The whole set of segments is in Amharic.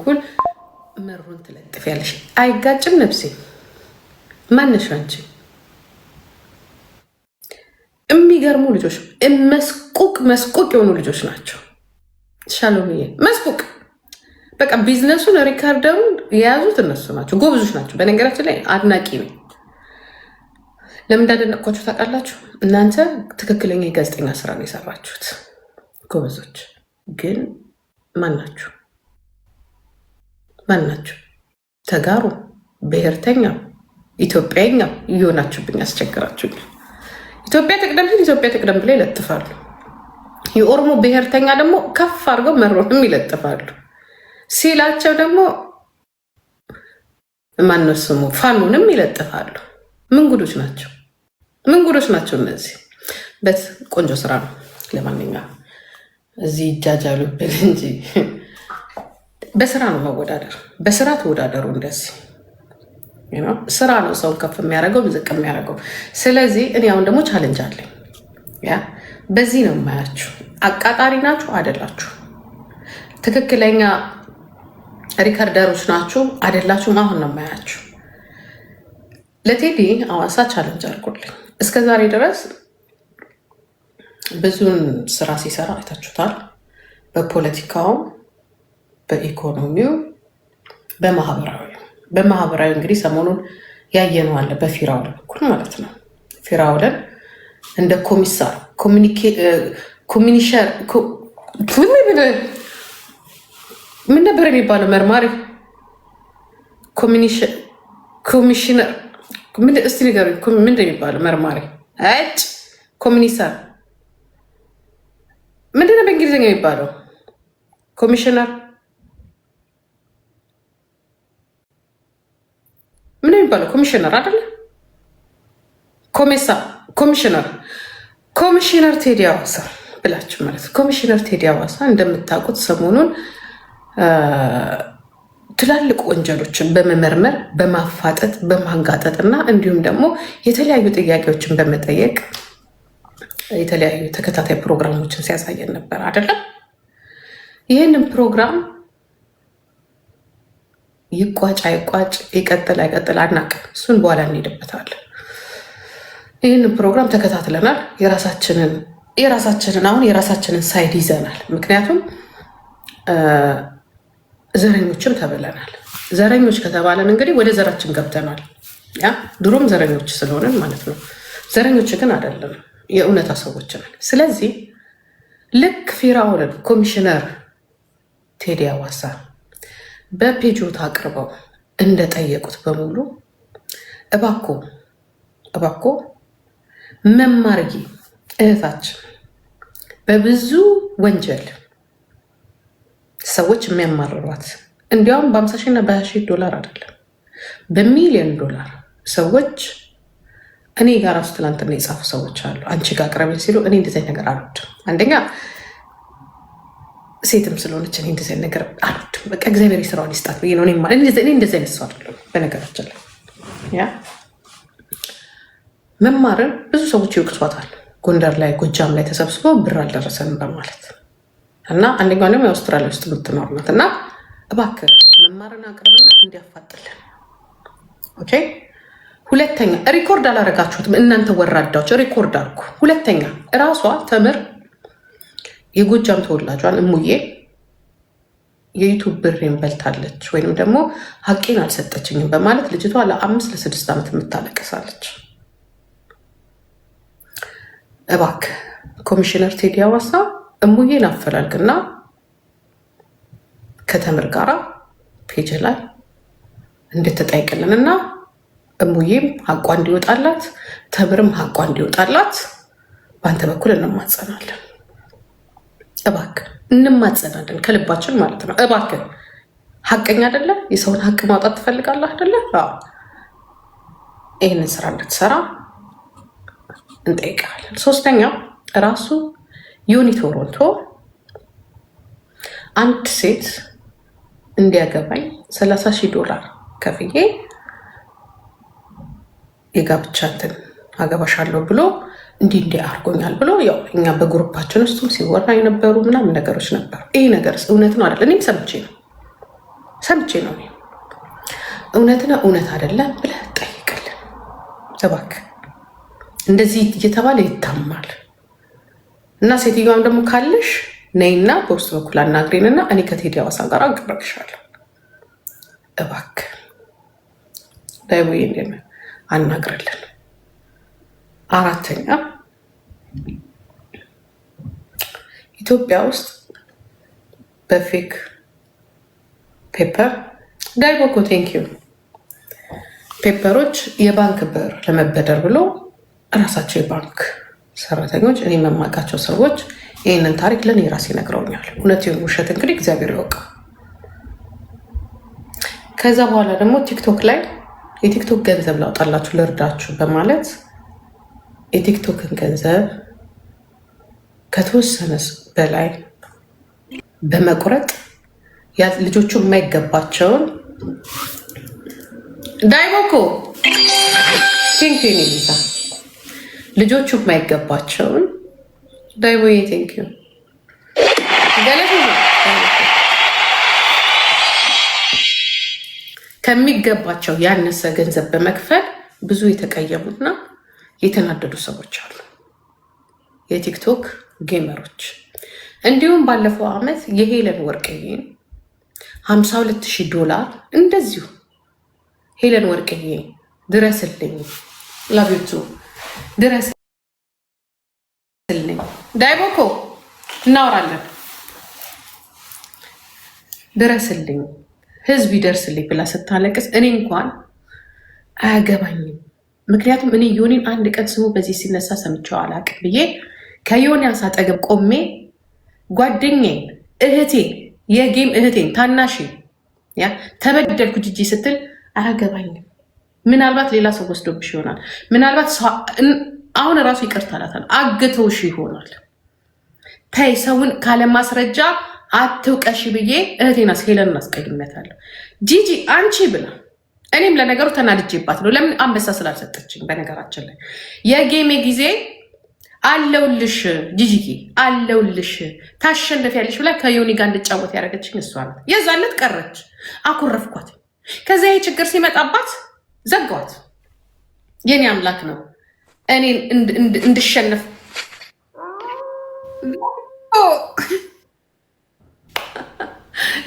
በኩል መሩን ትለጥፊያለሽ። አይጋጭም ነፍሴ። ማነሽ አንቺ? የሚገርሙ ልጆች መስቁቅ የሆኑ ልጆች ናቸው። ሻሎምዬ መስቁቅ በቃ ቢዝነሱን ሪካርደሩን የያዙት እነሱ ናቸው። ጎበዞች ናቸው። በነገራችን ላይ አድናቂ ነው። ለምን እንዳደነቅኳችሁ ታውቃላችሁ? እናንተ ትክክለኛ የጋዜጠኛ ስራ ነው የሰራችሁት። ጎበዞች ግን ማናችሁ? ተጋሩ፣ ብሔርተኛ፣ ኢትዮጵያኛ እየሆናችሁብኝ አስቸግራችሁኝ። ኢትዮጵያ ትቅደም ሲል ኢትዮጵያ ትቅደም ብለው ይለጥፋሉ። የኦሮሞ ብሔርተኛ ደግሞ ከፍ አድርገው መሮንም ይለጥፋሉ። ሲላቸው ደግሞ ማነው ስሙ ፋኖንም ይለጥፋሉ። ምን ጉዶች ናቸው? እነዚህ? በት ቆንጆ ስራ ነው። ለማንኛውም እዚህ ይጃጃሉብን እንጂ በስራ ነው መወዳደር። በስራ ተወዳደሩ። እንደዚህ ስራ ነው ሰውን ከፍ የሚያደርገው ዝቅ የሚያደርገው። ስለዚህ እኔ አሁን ደግሞ ቻለንጅ አለኝ። በዚህ ነው የማያችሁ። አቃጣሪ ናችሁ አይደላችሁ? ትክክለኛ ሪከርደሮች ናችሁ አይደላችሁም? አሁን ነው የማያችሁ። ለቴዲ አዋሳ ቻለንጅ አድርጎልኝ እስከዛሬ ድረስ ብዙን ስራ ሲሰራ አይታችሁታል። በፖለቲካውም፣ በኢኮኖሚው፣ በማህበራዊ እንግዲህ ሰሞኑን ያየነው አለ በፊራውል በኩል ማለት ነው። ፊራውልን እንደ ኮሚሳር ምን ነበር የሚባለው? መርማሪ ኮሚሽነር እስቲ ንገሩኝ። ምንድን ነው የሚባለው? መርማሪ ኮሚኒሳር ምንድን ነው በእንግሊዝኛ የሚባለው? ኮሚሽነር ምን የሚባለው? ኮሚሽነር አይደለ? ኮሚሽነር ቴዲ አዋሳ ብላችሁ ማለት ኮሚሽነር ቴዲ አዋሳ እንደምታውቁት ሰሞኑን ትላልቅ ወንጀሎችን በመመርመር በማፋጠጥ በማንጋጠጥ እና እንዲሁም ደግሞ የተለያዩ ጥያቄዎችን በመጠየቅ የተለያዩ ተከታታይ ፕሮግራሞችን ሲያሳየን ነበር አይደለም? ይህንን ፕሮግራም ይቋጭ አይቋጭ ይቀጥል አይቀጥል አናውቅም። እሱን በኋላ እንሄድበታለን። ይህንን ፕሮግራም ተከታትለናል። የራሳችንን ሳይድ ይዘናል። ምክንያቱም ዘረኞችም ተብለናል። ዘረኞች ከተባለን እንግዲህ ወደ ዘራችን ገብተናል። ድሮም ዘረኞች ስለሆነን ማለት ነው። ዘረኞች ግን አይደለም፣ የእውነታ ሰዎች ነን። ስለዚህ ልክ ፊራውልን ኮሚሽነር ቴዲ አዋሳ በፔጆት አቅርበው እንደጠየቁት በሙሉ እባኮ መማርዬ እህታችን በብዙ ወንጀል ሰዎች የሚያማርሯት እንዲያውም በ50 ሺህ እና በ20 ሺህ ዶላር አይደለም በሚሊዮን ዶላር ሰዎች እኔ ጋር ራሱ ትላንትና የጻፉ ሰዎች አሉ። አንቺ ጋር አቅርበኝ ሲሉ እኔ እንደዚህ ነገር አልወድም። አንደኛ ሴትም ስለሆነች እኔ እንደዚህ ነገር አልወድም። በቃ እግዚአብሔር ስራውን ይስጣት ብዬ ነው። እኔ እንደዚህ አይነት ሰው አይደለም። በነገራችን ላይ መማርን ብዙ ሰዎች ይወቅሷታል። ጎንደር ላይ ጎጃም ላይ ተሰብስበው ብር አልደረሰንም በማለት እና አንደኛው ደግሞ የአውስትራሊያ ውስጥ የምትኖር ናት እና እባክህ መማርን አቅርብና እንዲያፋጥልን። ኦኬ። ሁለተኛ ሪኮርድ አላረጋችሁትም እናንተ ወራዳዎች፣ ሪኮርድ አልኩ። ሁለተኛ እራሷ ተምር የጎጃም ተወላጇን እሙዬ የዩቱብ ብሬን በልታለች ወይንም ደግሞ ሀቄን አልሰጠችኝም በማለት ልጅቷ ለ5 ለ6 ዓመት የምታለቅሳለች። እባክህ ኮሚሽነር ቴዲ አዋሳ እሙዬን አፈላልግና ከተምር ጋራ ፔጅ ላይ እንድትጠይቅልንና እሙዬም ሀቋ እንዲወጣላት ተምርም ሀቋ እንዲወጣላት በአንተ በኩል እንማጸናለን። እባክህ እንማጸናለን ከልባችን ማለት ነው። እባክህ ሀቀኛ አይደለም? የሰውን ሀቅ ማውጣት ትፈልጋለህ አይደለ? ይህንን ስራ እንድትሰራ እንጠይቃለን። ሶስተኛው ራሱ ዮኒ ቶሮንቶ አንድ ሴት እንዲያገባኝ 30 ሺህ ዶላር ከፍዬ የጋብቻ እንትን አገባሻለሁ ብሎ እንዲህ አድርጎኛል ብሎ ያው እኛ በግሩፓችን ውስጥም ሲወራ የነበሩ ምናምን ነገሮች ነበሩ። ይሄ ነገር እውነት ነው አይደል? እኔም ሰምቼ ነው ሰምቼ ነው። እውነትና እውነት አይደለም ብለህ ጠይቅልን እባክህ። እንደዚህ እየተባለ ይታማል። እና ሴትዮዋም ደግሞ ካለሽ ነይና በውስጥ በኩል አናግሬንና እኔ ከቴዲ አዋሳ ጋር አቀረብሻለሁ። እባክህ ዳይቦዬ አናግርልን። አራተኛ ኢትዮጵያ ውስጥ በፌክ ፔፐር ዳይቦኮ ቴንኪዩ ፔፐሮች የባንክ ብር ለመበደር ብሎ እራሳቸው የባንክ ሰራተኞች እኔ የመማቃቸው ሰዎች ይህንን ታሪክ ለእኔ ራሴ ነግረውኛል። እውነት ይሁን ውሸት እንግዲህ እግዚአብሔር ይወቅ። ከዛ በኋላ ደግሞ ቲክቶክ ላይ የቲክቶክ ገንዘብ ላውጣላችሁ ልርዳችሁ በማለት የቲክቶክን ገንዘብ ከተወሰነ በላይ በመቁረጥ ልጆቹ የማይገባቸውን ዳይቦኮ ቴንኪዩ ኔዛ ልጆቹ የማይገባቸውን ዳይቦዬ ቴንኪዩ ገለቱ ከሚገባቸው ያነሰ ገንዘብ በመክፈል ብዙ የተቀየሙና የተናደዱ ሰዎች አሉ፣ የቲክቶክ ጌመሮች። እንዲሁም ባለፈው ዓመት የሄለን ወርቅዬን $52,000 እንደዚሁ ሄለን ወርቅዬ ድረስልኝ፣ ላቤቱ ድረስልኝ፣ ዳይቦኮ እናወራለን፣ ድረስልኝ፣ ህዝብ ይደርስልኝ ብላ ስታለቅስ እኔ እንኳን አያገባኝም። ምክንያቱም እኔ ዮኒን አንድ ቀን ስሙ በዚህ ሲነሳ ሰምቼው አላቅም ብዬ ከዮኒ አጠገብ ቆሜ ጓደኛዬን፣ እህቴን፣ የጌም እህቴን፣ ታናሽ ተበደልኩ ጂጂ ስትል አያገባኝም። ምናልባት ሌላ ሰው ወስዶብሽ ይሆናል። ምናልባት አሁን እራሱ ይቅርታ እላታለሁ አግተውሽ ይሆናል። ተይ ሰውን ካለማስረጃ አትውቀሽ ብዬ እህቴን ሄለንን አስቀይሜያታለሁ። ጂጂ አንቺ ብላ እኔም ለነገሩ ተናድጄባት ነው። ለምን አንበሳ ስላልሰጠችኝ። በነገራችን ላይ የጌሜ ጊዜ አለውልሽ ጂጂኪ አለውልሽ ታሸንፊያለሽ ብላ ከዮኒ ጋር እንድጫወት ያደረገችኝ እሷ ናት። የዛለት ቀረች፣ አኮረፍኳት። ከዚያ ይህ ችግር ሲመጣባት ዘጋዋት። የኔ አምላክ ነው እኔን እንድሸነፍ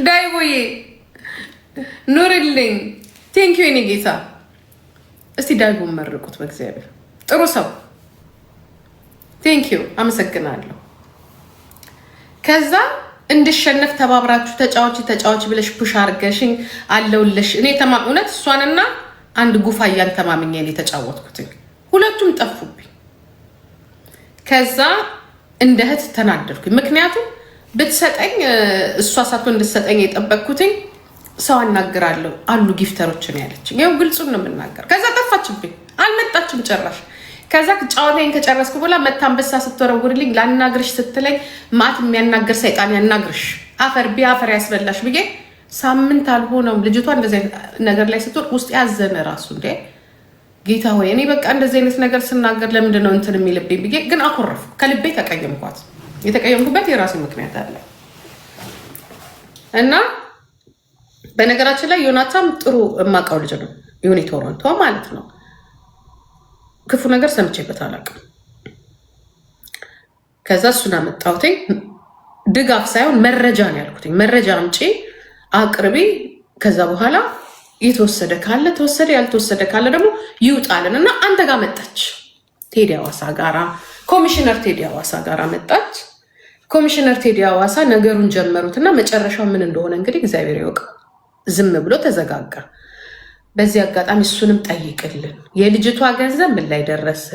ዳይቦዬ ኑርልኝ። ቴንኪዩ የኔ ጌታ። እስቲ ዳይቦ መርቁት በእግዚአብሔር ጥሩ ሰው። ቴንኪዩ አመሰግናለሁ። ከዛ እንድሸነፍ ተባብራችሁ ተጫዋች ብለሽ ፑሽ አርገሽኝ አለውልሽ። እኔ እውነት እሷንና አንድ ጉፋያን ተማምኜ ነው የተጫወትኩትኝ። ሁለቱም ጠፉብኝ። ከዛ እንደ እህት ተናደርኩኝ። ምክንያቱም ብትሰጠኝ እሷ ሳትሆን እንድትሰጠኝ የጠበቅኩትኝ ሰው አናግራለሁ አሉ ጊፍተሮችን ያለችኝ። ያው ግልጹን ነው የምናገር። ከዛ ጠፋችብኝ፣ አልመጣችም ጭራሽ። ከዛ ጨዋታዬን ከጨረስኩ በኋላ መታ አንበሳ ስትወረውርልኝ ላናግርሽ ስትለኝ ማት የሚያናግር ሰይጣን ያናግርሽ አፈር ቢያፈር ያስበላሽ ብዬ ሳምንት አልሆነውም ልጅቷ እንደዚህ ነገር ላይ ስትወር ውስጥ ያዘነ ራሱ እንዴ ጌታ ሆይ እኔ በቃ እንደዚህ አይነት ነገር ስናገር ለምንድን ነው እንትን የሚልብኝ ብዬ ግን አኮረፍኩ። ከልቤ ተቀየምኳት። የተቀየምኩበት የራሴ ምክንያት አለ እና በነገራችን ላይ ዮናታም ጥሩ የማውቀው ልጅ ነው። ዮኒ ቶሮንቶ ማለት ነው። ክፉ ነገር ሰምቼበት አላውቅም። ከዛ እሱን አመጣሁትኝ። ድጋፍ ሳይሆን መረጃ ነው ያልኩትኝ። መረጃ አምጪ አቅርቢ። ከዛ በኋላ የተወሰደ ካለ ተወሰደ፣ ያልተወሰደ ካለ ደግሞ ይውጣልን እና አንተ ጋር መጣች። ቴዲ አዋሳ ጋራ ኮሚሽነር ቴዲ አዋሳ ጋራ መጣች። ኮሚሽነር ቴዲ አዋሳ ነገሩን ጀመሩትና መጨረሻው ምን እንደሆነ እንግዲህ እግዚአብሔር ይወቅ። ዝም ብሎ ተዘጋጋ። በዚህ አጋጣሚ እሱንም ጠይቅልን። የልጅቷ ገንዘብ ምን ላይ ደረሰ?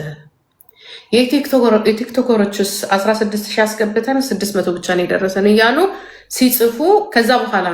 የቲክቶከሮችስ 16,000 አስገብተን 600 ብቻ ነው የደረሰን እያሉ ሲጽፉ ከዛ በኋላ